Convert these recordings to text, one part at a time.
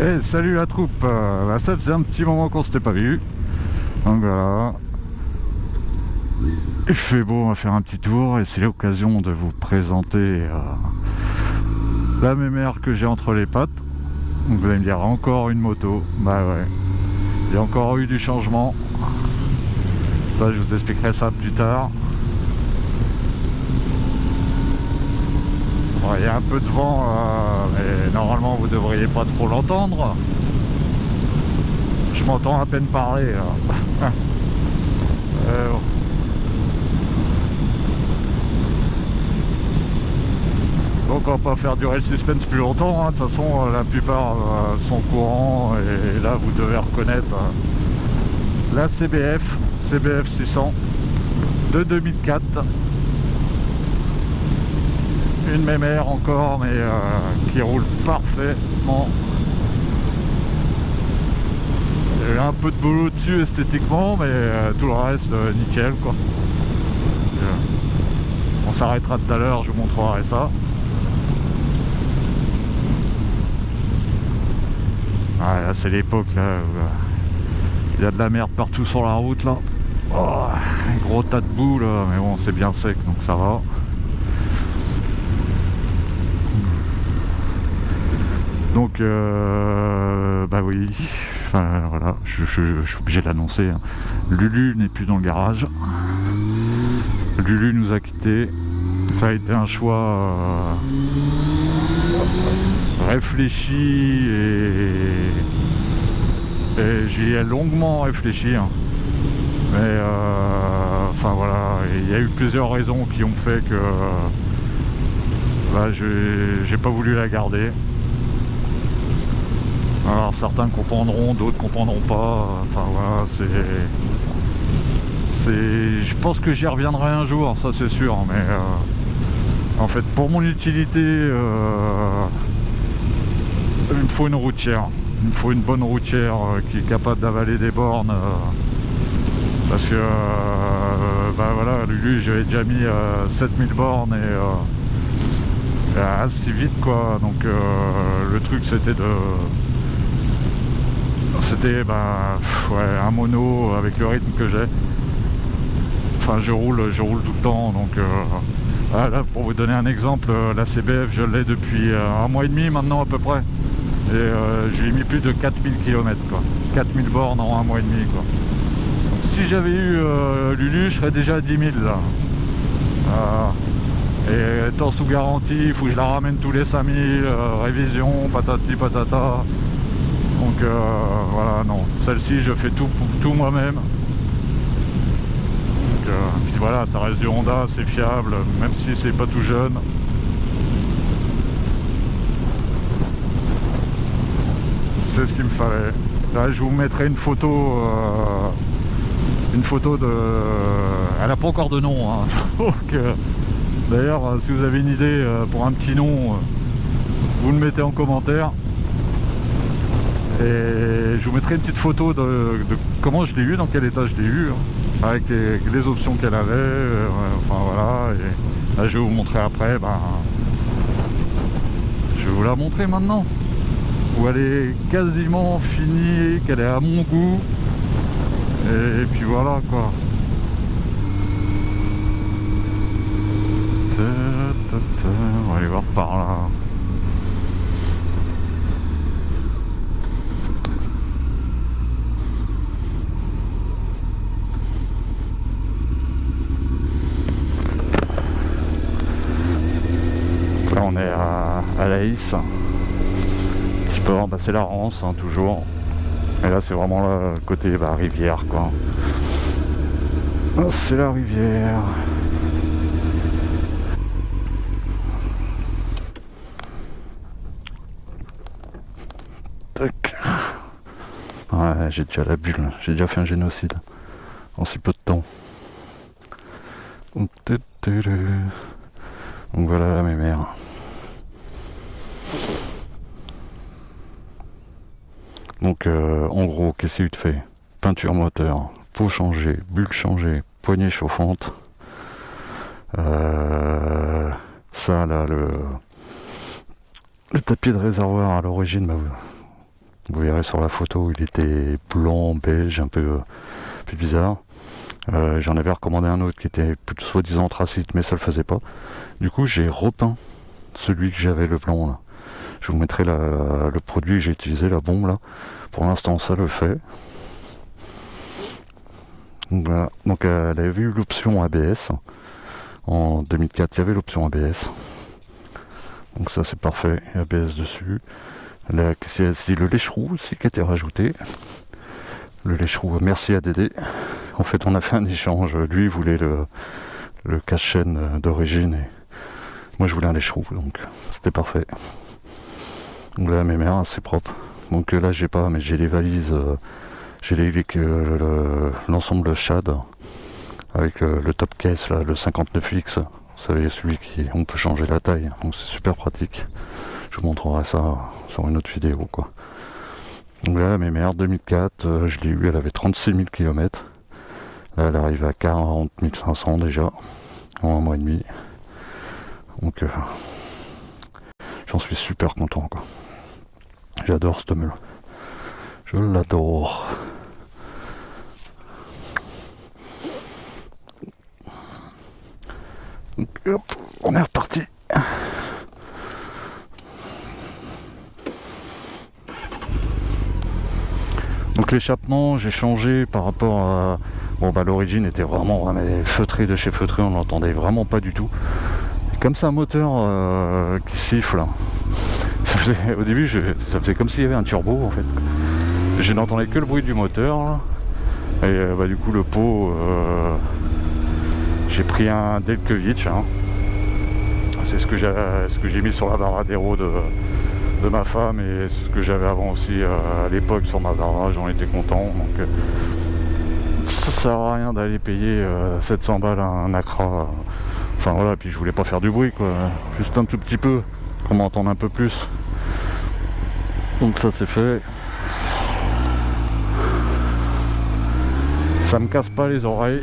Eh, salut la troupe. Ça faisait un petit moment qu'on s'était pas vu. Donc voilà. Il fait beau, on va faire un petit tour et c'est l'occasion de vous présenter la mémère que j'ai entre les pattes. Donc vous allez me dire encore une moto. Bah ouais. Il y a encore eu du changement. Ça, je vous expliquerai ça plus tard. Bon, il y a un peu de vent, mais normalement vous devriez pas trop l'entendre. Je m'entends à peine parler. Bon. Donc on va pas faire durer le suspense plus longtemps, hein. De toute façon la plupart sont au courant et là vous devez reconnaître la CBF 600 de 2004. Une mémère encore mais qui roule parfaitement. Il y a un peu de boulot dessus esthétiquement mais tout le reste nickel quoi. On s'arrêtera tout à l'heure, je vous montrerai ça. Ah, là c'est l'époque là où il y a de la merde partout sur la route là. Oh, un gros tas de boue là, mais bon c'est bien sec donc ça va. Donc bah oui, enfin voilà, je suis obligé de l'annoncer, hein. Lulu n'est plus dans le garage. Lulu nous a quittés. Ça a été un choix réfléchi et j'y ai longuement réfléchi, hein. Mais enfin voilà, il y a eu plusieurs raisons qui ont fait que bah, j'ai pas voulu la garder. Alors certains comprendront, d'autres comprendront pas. Enfin voilà, je pense que j'y reviendrai un jour, ça c'est sûr. Mais en fait, pour mon utilité, il me faut une routière. Il me faut une bonne routière qui est capable d'avaler des bornes. Parce que bah voilà, Lulu, j'avais déjà mis 7000 bornes et assez vite quoi. Donc le truc c'était bah, ouais, un mono avec le rythme que j'ai. Enfin je roule tout le temps donc là pour vous donner un exemple, la CBF je l'ai depuis un mois et demi maintenant à peu près. Et je lui ai mis plus de 4000 km quoi. 4000 bornes en un mois et demi quoi. Donc si j'avais eu Lulu, je serais déjà à 10 000 là. Et étant sous garantie, il faut que je la ramène tous les 5000, révision, patati patata. Donc voilà, non. Celle-ci, je fais tout moi-même. Puis voilà, ça reste du Honda, c'est fiable, même si c'est pas tout jeune. C'est ce qu'il me fallait. Là, je vous mettrai une photo de... Elle n'a pas encore de nom, hein. Donc, d'ailleurs, si vous avez une idée pour un petit nom, vous le mettez en commentaire. Et je vous mettrai une petite photo de comment je l'ai eu, dans quel état je l'ai eu, hein, avec les options qu'elle avait. Enfin voilà. Et là, je vais vous montrer après. Ben, je vais vous la montrer maintenant. Où elle est quasiment finie, qu'elle est à mon goût. Et puis voilà quoi. On va aller voir par là. Là on est à Laïs. Un petit peu, bah, c'est la Rance hein, toujours. Et là c'est vraiment le côté bah, rivière quoi. C'est la rivière. Tac. Ouais, j'ai déjà la bulle, j'ai déjà fait un génocide en si peu de temps. Donc voilà la mémère. Donc en gros, qu'est-ce qu'il te fait? Peinture moteur, peau changée, bulle changée, poignée chauffante. Ça là, le tapis de réservoir à l'origine, bah, Vous verrez sur la photo, il était blanc, beige, un peu bizarre. J'en avais recommandé un autre qui était plutôt soi-disant anthracite, mais ça le faisait pas. Du coup, j'ai repeint celui que j'avais, le blanc là. Je vous mettrai le produit que j'ai utilisé, la bombe là. Pour l'instant, ça le fait. Donc, voilà. Donc elle avait eu l'option ABS. En 2004, il y avait l'option ABS. Donc ça, c'est parfait. ABS dessus. Là, le lèche-roue aussi qui a été rajouté. Le lèche-roue, merci à Dédé. En fait, on a fait un échange. Lui, il voulait le cache-chaîne d'origine et moi, je voulais un lèche-roue, donc c'était parfait. Donc là, mes mères, c'est propre. Donc là, j'ai pas, mais j'ai les valises, j'ai l'ensemble Shad avec le top case, là, le 59X. Vous savez, celui on peut changer la taille, donc c'est super pratique. Je vous montrerai ça sur une autre vidéo, quoi. Donc là, mes mères, 2004, je l'ai eu, elle avait 36 000 km. Là, elle arrive à 40 500 déjà, en un mois et demi. Donc, j'en suis super content, quoi. J'adore cette meule. Je l'adore. Donc, hop, on est reparti. Donc l'échappement, j'ai changé par rapport à... Bon bah l'origine était vraiment feutré de chez feutré, on l'entendait vraiment pas du tout. Comme c'est un moteur qui siffle, au début ça faisait comme s'il y avait un turbo en fait. Je n'entendais que le bruit du moteur là. Et bah du coup le pot, j'ai pris un Delkevich, hein. C'est ce que j'ai mis sur la Varadero de ma femme et ce que j'avais avant aussi à l'époque sur ma Vara, j'en étais content. Donc ça sert à rien d'aller payer 700 balles un Acra. Enfin voilà, puis je voulais pas faire du bruit quoi, juste un tout petit peu, qu'on m'entende un peu plus. Donc ça c'est fait. Ça me casse pas les oreilles.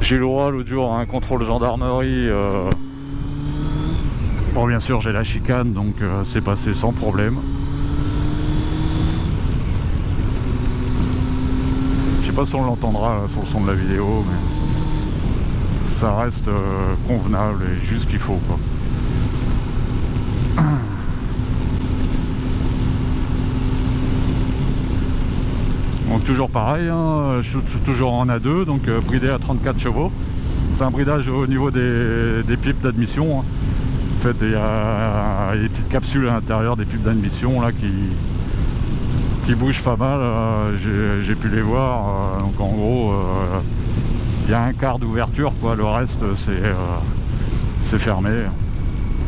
J'ai eu le droit l'autre jour à un contrôle gendarmerie. Bon bien sûr j'ai la chicane, donc c'est passé sans problème. Je sais pas si on l'entendra sur le son de la vidéo, mais ça reste convenable et juste ce qu'il faut quoi. Donc toujours pareil, hein, je suis toujours en A2, donc bridé à 34 chevaux. C'est un bridage au niveau des pipes d'admission, hein. En fait il y a des petites capsules à l'intérieur des pipes d'admission là qui bougent pas mal, j'ai pu les voir, donc en gros il y a un quart d'ouverture quoi, le reste c'est fermé.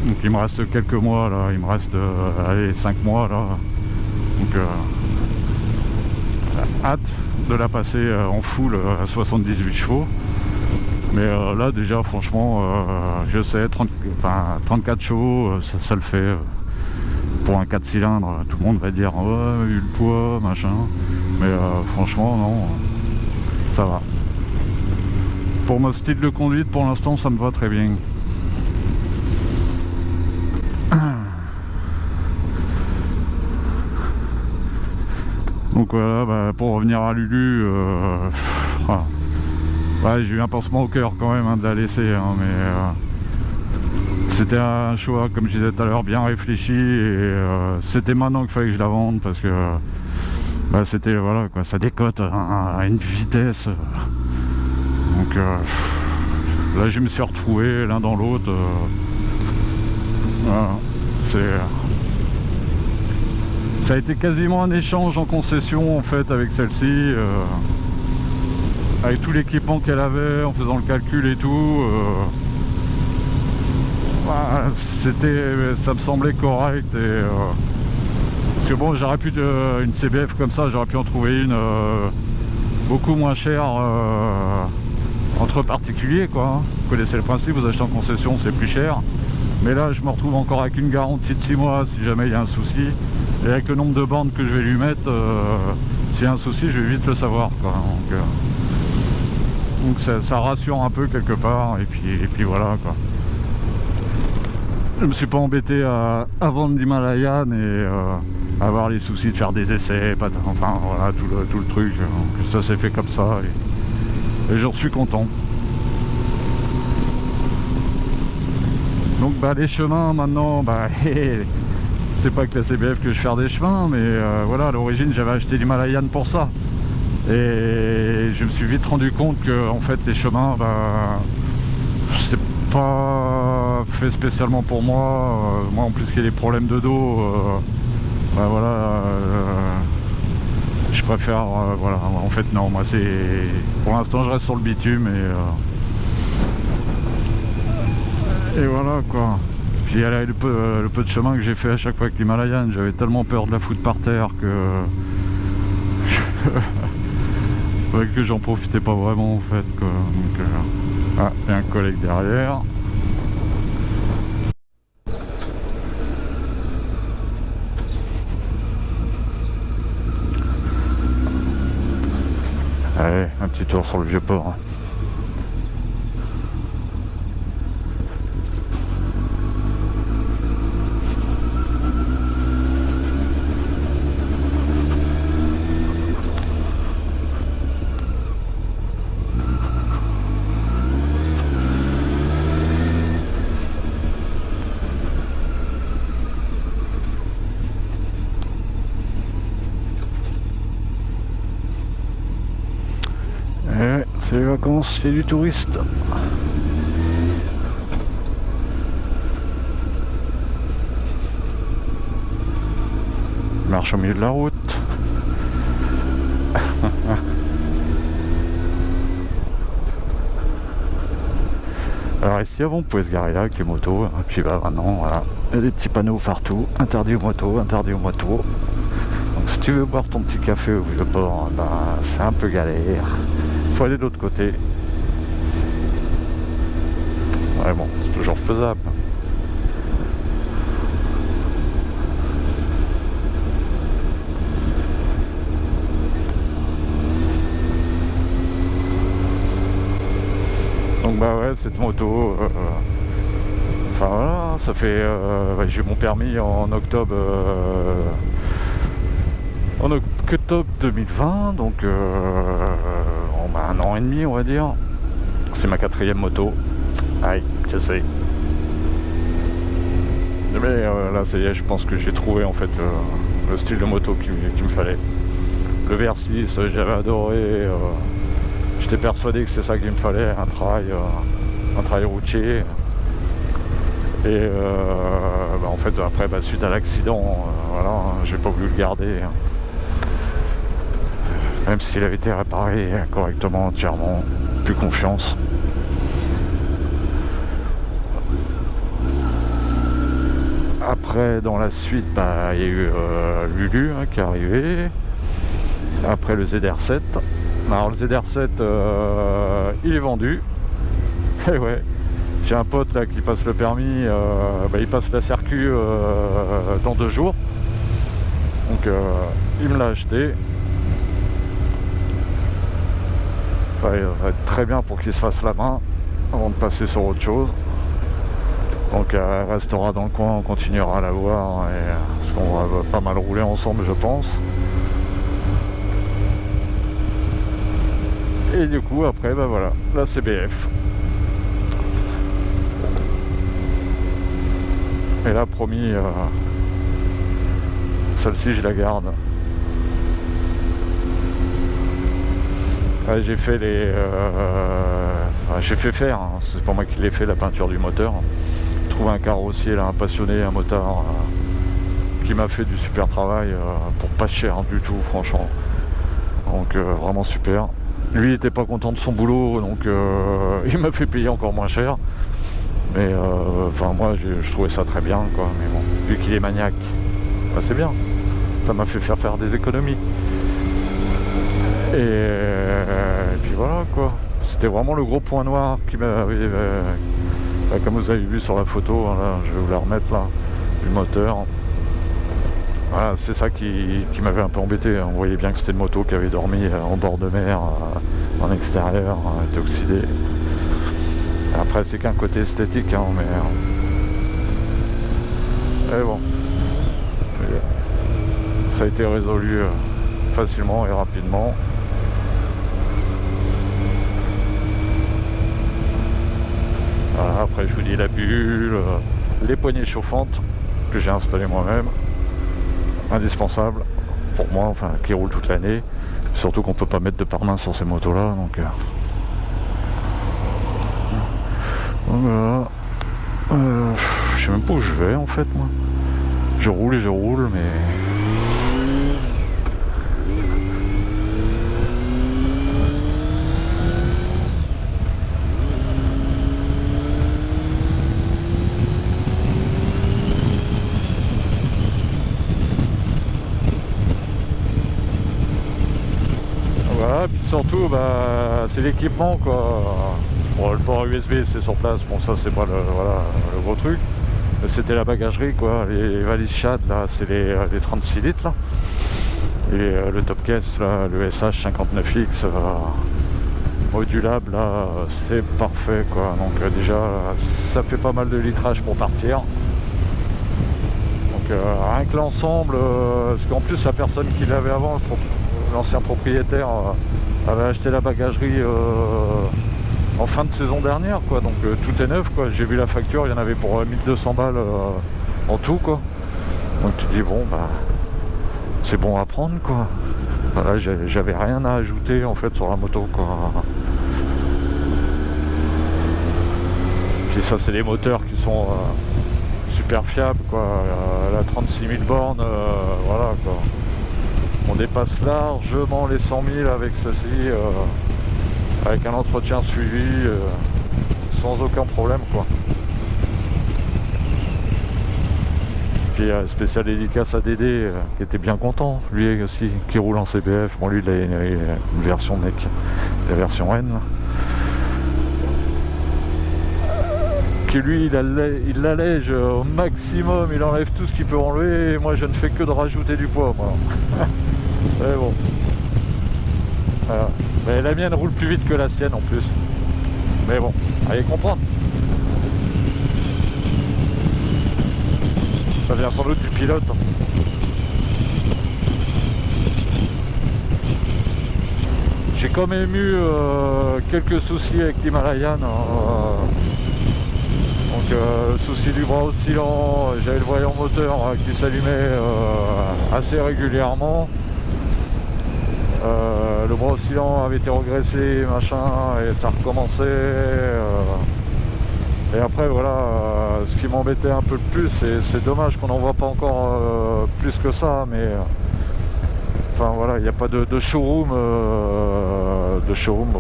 Donc il me reste quelques mois là, il me reste allez, 5 mois là, donc hâte de la passer en full à 78 chevaux. Mais là déjà franchement je sais 34 chevaux ça le fait pour un 4 cylindres. Tout le monde va dire ouais vu le poids machin, mais franchement non, ça va. Pour mon style de conduite pour l'instant ça me va très bien. Donc voilà, bah, pour revenir à Lulu, voilà. Ouais, j'ai eu un pansement au cœur quand même hein, de la laisser, hein, mais c'était un choix, comme je disais tout à l'heure, bien réfléchi, et c'était maintenant qu'il fallait que je la vende parce que bah, c'était voilà quoi, ça décote à une vitesse. Donc là je me suis retrouvé l'un dans l'autre. Voilà, ça a été quasiment un échange en concession en fait avec celle-ci, avec tout l'équipement qu'elle avait, en faisant le calcul et tout. Bah, ça me semblait correct et parce que bon j'aurais pu une CBF comme ça, j'aurais pu en trouver une beaucoup moins chère entre particuliers quoi. Vous connaissez le principe, vous achetez en concession c'est plus cher. Mais là je me retrouve encore avec une garantie de 6 mois si jamais il y a un souci. Et avec le nombre de bandes que je vais lui mettre, s'il y a un souci je vais vite le savoir quoi. Donc ça rassure un peu quelque part et puis voilà quoi. je me suis pas embêté à vendre l'Himalayan et avoir les soucis de faire des essais, enfin voilà tout le truc. Donc, ça s'est fait comme ça et j'en suis content. Donc bah les chemins maintenant, bah c'est pas que la CBF que je fais des chemins, mais voilà, à l'origine j'avais acheté l'Himalayan pour ça. Et je me suis vite rendu compte que en fait les chemins, bah c'est pas fait spécialement pour moi. Moi en plus qu'il y a des problèmes de dos, bah voilà, je préfère voilà, en fait non, moi c'est pour l'instant je reste sur le bitume et voilà quoi. Puis le peu de chemin que j'ai fait à chaque fois avec l'Himalayan, j'avais tellement peur de la foutre par terre que que j'en profitais pas vraiment en fait quoi. Donc, ah, il y a un collègue derrière. Allez, un petit tour sur le vieux port. C'est les vacances, c'est du touriste. Marche au milieu de la route. Alors ici avant on pouvait se garer là avec les motos, et puis bah maintenant voilà, il y a des petits panneaux partout, interdit aux motos, interdit aux motos. Donc si tu veux boire ton petit café au vieux port, bah c'est un peu galère. Faut aller de l'autre côté. Ouais bon, c'est toujours faisable. Donc bah ouais, cette moto, enfin voilà, ça fait, ouais, j'ai eu mon permis en octobre, en octobre 2020, donc on a 1 an et demi on va dire. C'est ma 4e moto. Aïe, je sais. Mais là ça y est, je pense que j'ai trouvé en fait le style de moto qu'il me fallait. Le VR6, j'avais adoré. J'étais persuadé que c'est ça qu'il me fallait, un travail routier. Et bah en fait après suite à l'accident, voilà, j'ai pas voulu le garder. Même s'il avait été réparé correctement, entièrement, plus confiance. Après dans la suite, bah, il y a eu Lulu qui est arrivé. Après le ZR7. Alors le ZR7 il est vendu. Et ouais, j'ai un pote là qui passe le permis, bah, il passe la circuit dans 2 jours. Donc il me l'a acheté. Ça va être très bien pour qu'il se fasse la main avant de passer sur autre chose. Donc elle restera dans le coin, on continuera à la voir parce qu'on va pas mal rouler ensemble je pense. Et du coup après bah voilà, la CBF. Et là promis, celle-ci je la garde. Ouais, j'ai fait j'ai fait faire, hein, c'est pas moi qui l'ai fait, la peinture du moteur. Trouvé un carrossier là, un passionné, un motard qui m'a fait du super travail pour pas cher du tout franchement. Donc vraiment super. Lui il était pas content de son boulot, donc il m'a fait payer encore moins cher. Mais enfin moi je trouvais ça très bien quoi. Mais bon, vu qu'il est maniaque, bah, c'est bien. Ça m'a fait faire des économies. Et puis voilà quoi. C'était vraiment le gros point noir qui m'avait, comme vous avez vu sur la photo, hein, là, je vais vous la remettre là, du moteur. Voilà, c'est ça qui m'avait un peu embêté. On voyait bien que c'était une moto qui avait dormi en bord de mer, en extérieur, était oxydée. Après c'est qu'un côté esthétique, hein, Mais bon, ça a été résolu facilement et rapidement. Voilà, après je vous dis la bulle, les poignées chauffantes que j'ai installées moi-même, indispensable pour moi, enfin qui roule toute l'année. Surtout qu'on peut pas mettre de pare-main sur ces motos là, donc voilà. Je sais même pas où je vais en fait moi. Je roule mais voilà, puis surtout bah c'est l'équipement quoi. Bon, le port USB c'est sur place, bon ça c'est pas le, voilà, le gros truc. C'était la bagagerie quoi, les valises Chad là, c'est les 36 litres là. Et le top caisse là, le SH 59X modulable là, c'est parfait quoi. Donc déjà ça fait pas mal de litrage pour partir. Donc rien que l'ensemble, parce qu'en plus la personne qui l'avait avant, l'ancien propriétaire, avait acheté la bagagerie en fin de saison dernière quoi, donc tout est neuf quoi. J'ai vu la facture, il y en avait pour 1200 balles en tout quoi. Donc tu dis bon bah c'est bon à prendre quoi. Voilà, j'avais rien à ajouter en fait sur la moto quoi. Puis ça c'est les moteurs qui sont super fiables quoi. La 36 000 bornes, voilà quoi. On dépasse largement les 100 000 avec ceci. Avec un entretien suivi sans aucun problème quoi. Puis spécial dédicace à Dédé qui était bien content, lui aussi, qui roule en CBF. Bon lui il a une version mec, la version N là. Qui lui il l'allège au maximum, il enlève tout ce qu'il peut enlever et moi je ne fais que de rajouter du poids moi. Mais bon. Voilà. Mais la mienne roule plus vite que la sienne en plus. Mais bon, allez comprendre. Ça vient sans doute du pilote. J'ai quand même eu quelques soucis avec l'Himalayan. Donc souci du bras oscillant, j'avais le voyant moteur qui s'allumait assez régulièrement. Le bras oscillant avait été regressé, machin, et ça recommençait. Et après, voilà, ce qui m'embêtait un peu le plus, c'est dommage qu'on n'en voit pas encore plus que ça, mais enfin voilà, il n'y a pas de showroom,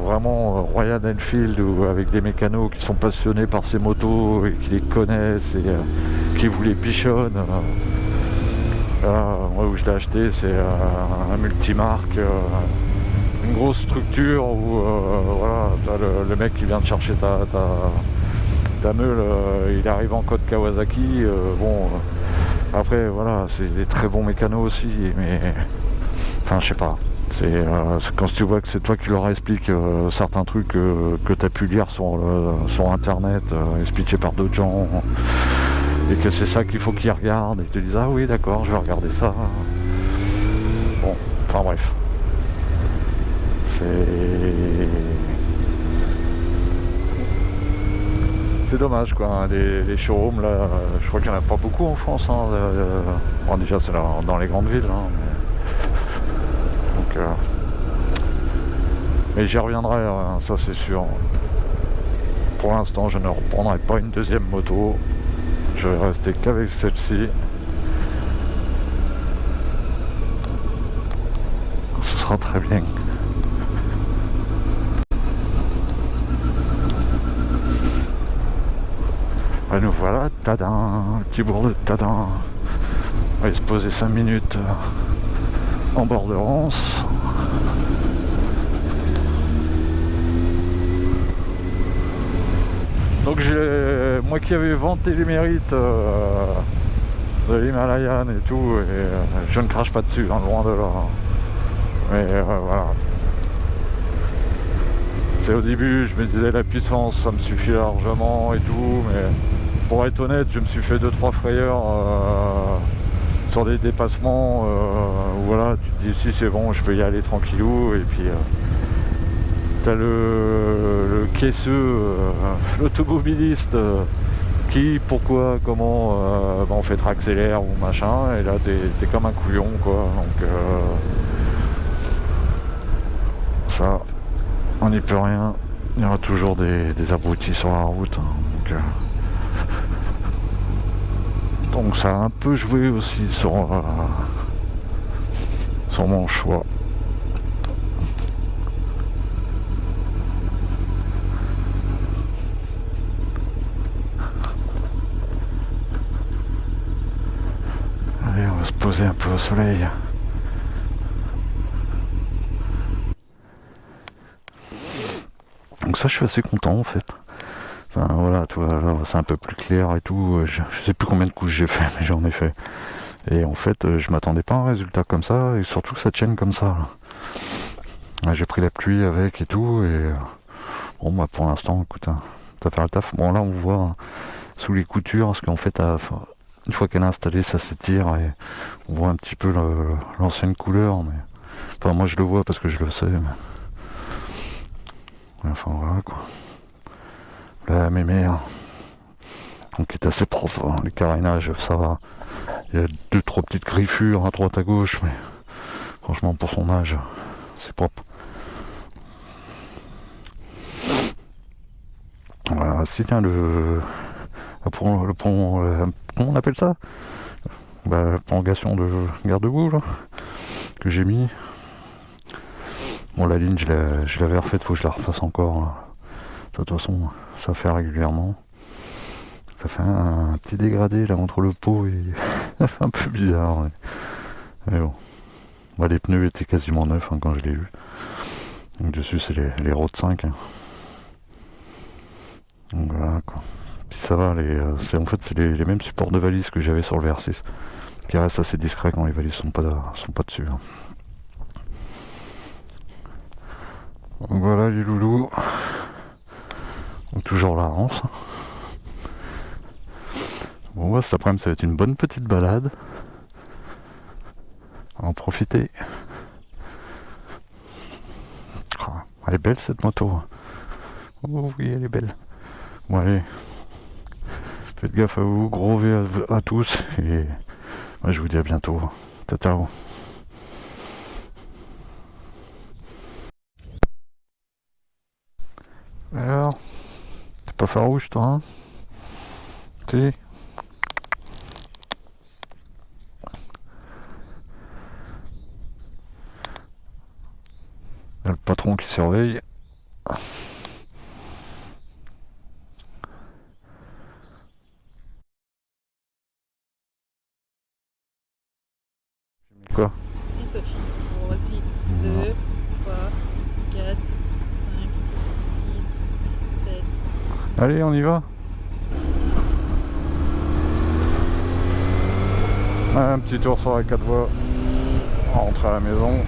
vraiment Royal Enfield ou avec des mécanos qui sont passionnés par ces motos et qui les connaissent et qui vous les bichonnent. Moi où je l'ai acheté c'est un multimarque, une grosse structure où voilà, t'as le mec qui vient de chercher ta meule, il arrive en code Kawasaki, bon après voilà c'est des très bons mécanos aussi, mais enfin je sais pas, c'est quand tu vois que c'est toi qui leur expliques certains trucs que tu as pu lire sur internet, expliqués par d'autres gens, et que c'est ça qu'il faut qu'ils regardent et te disent ah oui d'accord je vais regarder ça. Bon, enfin bref, c'est dommage quoi, hein, les showrooms là, je crois qu'il n'y en a pas beaucoup en France, hein, bon, déjà c'est dans les grandes villes, hein, donc mais j'y reviendrai, ça c'est sûr. Pour l'instant je ne reprendrai pas une deuxième moto, je vais rester qu'avec celle-ci. Ce sera très bien. Et nous voilà, tadam, petit bourg de tadam. On va aller se poser 5 minutes en bord de Rance. Donc moi qui avais vanté les mérites de l'Himalayan et tout, et je ne crache pas dessus, hein, loin de là. Mais voilà. C'est au début, je me disais la puissance, ça me suffit largement et tout, mais pour être honnête, je me suis fait 2-3 frayeurs sur des dépassements où voilà, tu te dis si c'est bon, je peux y aller tranquillou, et puis t'as le caisseux, l'automobiliste qui, pourquoi, comment, en fait accélère ou machin, et là t'es comme un couillon quoi, donc ça, on n'y peut rien, il y aura toujours des abrutis sur la route, hein, donc ça a un peu joué aussi sur mon choix. Allez, on va se poser un peu au soleil. Donc ça, je suis assez content en fait. Enfin voilà, tu vois, là c'est un peu plus clair et tout. Je sais plus combien de couches j'ai fait, mais j'en ai fait. Et en fait, je m'attendais pas à un résultat comme ça, et surtout que ça tienne comme ça. J'ai pris la pluie avec et tout, et bon bah pour l'instant, écoute, ça fait le taf. Bon là on voit sous les coutures, parce qu'en fait, une fois qu'elle est installée, ça s'étire, et on voit un petit peu l'ancienne couleur, mais enfin moi je le vois parce que je le sais. Mais... enfin voilà quoi. La mémère, donc est assez propre, hein. Les carénages ça va, il y a 2-3 petites griffures à droite à gauche, mais franchement pour son âge c'est propre. Voilà, c'est bien le pont, comment on appelle ça, la prolongation de garde-boue là, que j'ai mis. Bon la ligne je l'avais refaite, faut que je la refasse encore là. De toute façon ça fait régulièrement. Ça fait un petit dégradé là entre le pot et ça fait un peu bizarre. Ouais. Mais bon. Bah, les pneus étaient quasiment neufs hein, quand je l'ai eu. Donc dessus c'est les Road 5. Hein. Donc voilà quoi. Puis ça va, en fait c'est les mêmes supports de valise que j'avais sur le VR6. Qui restent assez discrets quand les valises sont pas dessus. Hein. Donc voilà les loulous. Donc toujours la Rance. Bon bah, cet après-midi ça va être une bonne petite balade. On va en profiter. Ah, elle est belle cette moto. Oh oui elle est belle. Bon allez. Faites gaffe à vous, gros V à tous, et moi je vous dis à bientôt. Ciao ciao. Alors, t'es pas farouche toi hein? Si. Il y a le patron qui surveille. Quoi? Si Sophie. Bon voici 2, 3, 4, 5, 6, 7. Allez on y va. Un petit tour sur la 4 voies. On rentre à la maison.